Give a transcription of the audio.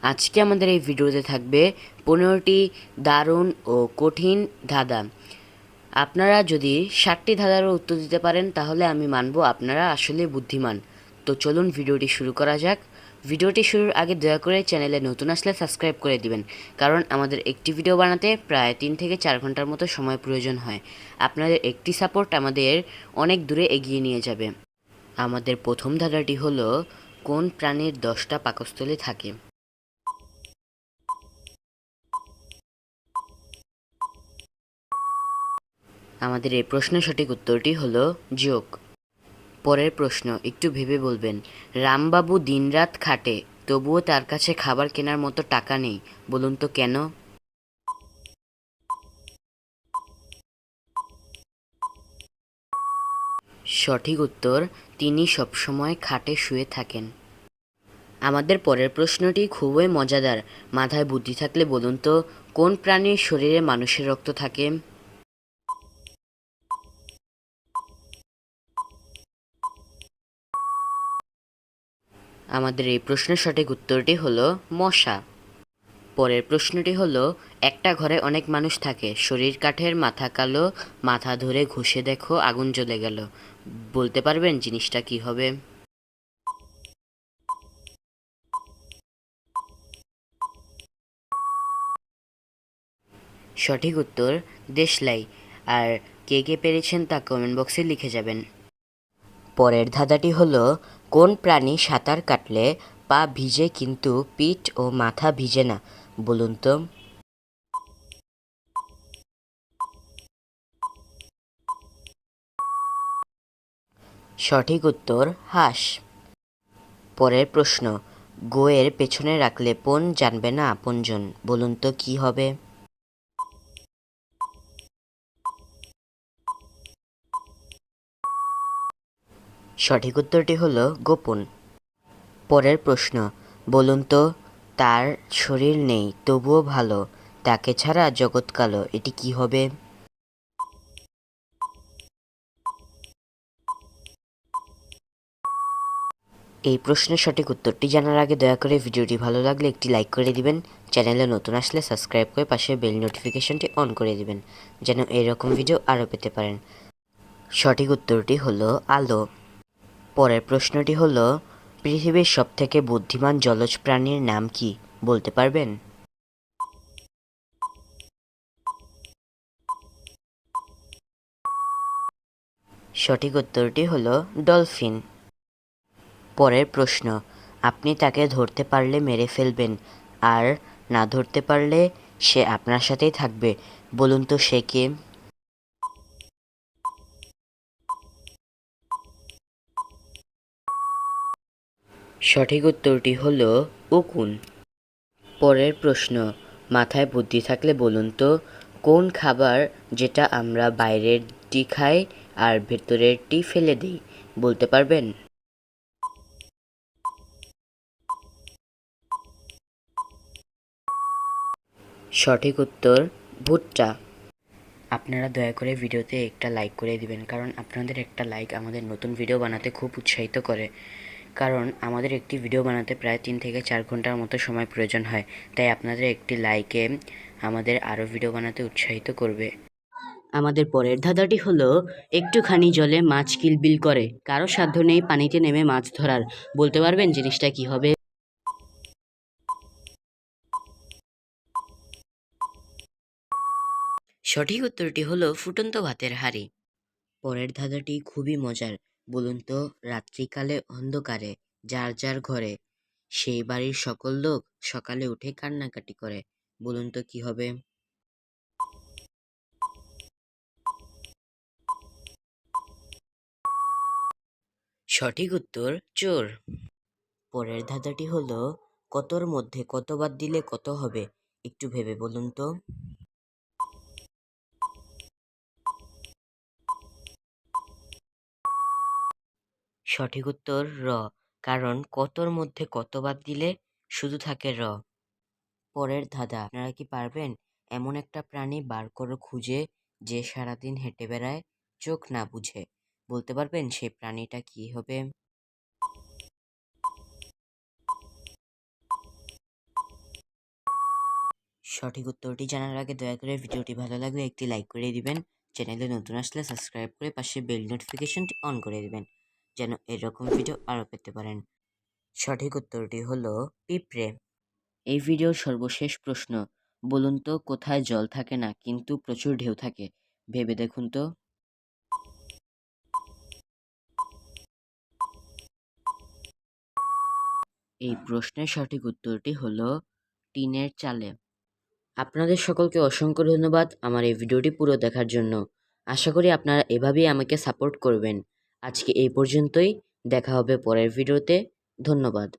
আজকে আমাদের এই ভিডিওতে থাকবে 15টি দারুণ ও কঠিন ধাঁধা। আপনারা যদি 60টি ধাঁধারও উত্তর দিতে পারেন তাহলে আমি মানব আপনারা আসলে বুদ্ধিমান। তো চলুন ভিডিওটি শুরু করা যাক। ভিডিওটি শুরুর আগে দয়া করে চ্যানেলে নতুন আসলে সাবস্ক্রাইব করে দিবেন, কারণ আমাদের একটি ভিডিও বানাতে প্রায় 3 থেকে 4 ঘন্টার মতো সময় প্রয়োজন হয়। আপনাদের একটি সাপোর্ট আমাদের অনেক দূরে এগিয়ে নিয়ে যাবে। আমাদের প্রথম ধাঁধাটি হলো, কোন প্রাণীর 10টা পাকস্থলী থাকে? আমাদের এই প্রশ্নের সঠিক উত্তরটি হলো যোগ। পরের প্রশ্ন, একটু ভেবে বলবেন। রামবাবু দিনরাত খাটে, তবুও তার কাছে খাবার কেনার মতো টাকা নেই, বলুন তো কেন? সঠিক উত্তর, তিনি সবসময় খাটে শুয়ে থাকেন। আমাদের পরের প্রশ্নটি খুবই মজাদার। মাথায় বুদ্ধি থাকলে বলুন তো, কোন প্রাণীর শরীরে মানুষের রক্ত থাকে? আমাদের এই প্রশ্নের সঠিক উত্তরটি হলো মশা। পরের প্রশ্নটি হলো, একটা ঘরে অনেক মানুষ থাকে, শরীর কাঠের, মাথা কালো, মাথা ধরে ঘষে দেখো আগুন জ্বলে গেল, বলতে পারবেন জিনিসটা কি হবে? সঠিক উত্তর দেশলাই। আর কে কে পেরেছেন তা কমেন্ট বক্সে লিখে যাবেন। পরের ধাঁধাটি হলো, কোন প্রাণী সাঁতার কাটলে পা ভিজে কিন্তু পিঠ ও মাথা ভিজে না, বলুন তো? সঠিক উত্তর হাঁস। পরের প্রশ্ন, গোয়ের পেছনে রাখলে পণ জানবে না আপনজন, বলুন তো কি হবে? সঠিক উত্তরটি হলো গোপন। পরের প্রশ্ন, বলুন তো, তার শরীর নেই তবুও ভালো, তাকে ছাড়া জগৎ কালো, এটি কি হবে? এই প্রশ্নের সঠিক উত্তরটি জানার আগে দয়া করে ভিডিওটি ভালো লাগলে একটি লাইক করে দিবেন। চ্যানেলে নতুন আসলে সাবস্ক্রাইব করে পাশে বেল নোটিফিকেশনটি অন করে দিবেন, যেন এরকম ভিডিও আরও পেতে পারেন। সঠিক উত্তরটি হলো আলো। পরের প্রশ্নটি হলো, পৃথিবীর সবথেকে বুদ্ধিমান জলজ প্রাণীর নাম কি, বলতে পারবেন? সঠিক উত্তরটি হলো ডলফিন। পরের প্রশ্ন, আপনি তাকে ধরতে পারলে মেরে ফেলবেন, আর না ধরতে পারলে সে আপনার সাথেই থাকবে, বলুন তো সে কে? সঠিক উত্তরটি হলো উকুন। পরের প্রশ্ন, মাথায় বুদ্ধি থাকলে বলুন তো, কোন খাবার যেটা আমরা বাইরেরটি খাই আর ভেতরেরটি ফেলে দিই, বলতে পারবেন? সঠিক উত্তর ভুট্টা। আপনারা দয়া করে ভিডিওতে একটা লাইক করে দিবেন, কারণ আপনাদের একটা লাইক আমাদের নতুন ভিডিও বানাতে খুব উৎসাহিত করে। কারণ আমাদের একটি ভিডিও বানাতে প্রায় 3 থেকে 4 ঘন্টার মতো সময় প্রয়োজন হয়, তাই আপনাদের একটি লাইকে আমাদের আরও ভিডিও বানাতে উৎসাহিত করবে। আমাদের পরের ধাঁধাটি হলো, একটুখানি জলে মাছ কিলবিল করে, কারো সাধ্য নেই পানিতে নেমে মাছ ধরার, বলতে পারবেন জিনিসটা কি হবে? সঠিক উত্তরটি হলো ফুটন্ত ভাতের হাঁড়ি। পরের ধাঁধাটি খুবই মজার। বলুন তো, রাত্রিকালে অন্ধকারে যার যার ঘরে, সেই বাড়ির সকল লোক সকালে উঠে কান্নাকাটি করে, বলুন তো কি হবে? সঠিক উত্তর চোর। পরের ধাঁধাটি হলো, কতর মধ্যে কত বাদ দিলে কত হবে, একটু ভেবে বলুন তো? সঠিক উত্তর র, কারণ কতর মধ্যে কত বাদ দিলে শুধু থাকে র। পরের ধাঁধা, আপনারা কি পারবেন? এমন একটা প্রাণী বার করো খুঁজে, যে সারাদিন হেঁটে বেড়ায়, চোখ না বুঝে, বলতে পারবেন সেই প্রাণীটা কি হবে? সঠিক উত্তরটি জানার আগে দয়া করে ভিডিওটি ভালো লাগলে একটি লাইক করে দিবেন। চ্যানেলে নতুন আসলে সাবস্ক্রাইব করে পাশে বেল নোটিফিকেশনটি অন করে দিবেন, যেন এরকম ভিডিও আরও পেতে পারেন। সঠিক উত্তরটি হলো পিঁপড়ে। এই ভিডিওর সর্বশেষ প্রশ্ন, বলুন তো কোথায় জল থাকে না কিন্তু প্রচুর ঢেউ থাকে? ভেবে দেখুন তো। এই প্রশ্নের সঠিক উত্তরটি হলো টিনের চালে। আপনাদের সকলকে অসংখ্য ধন্যবাদ আমার এই ভিডিওটি পুরো দেখার জন্য। আশা করি আপনারা এভাবেই আমাকে সাপোর্ট করবেন। আজকে এই পর্যন্তই, দেখা হবে পরের ভিডিওতে। ধন্যবাদ।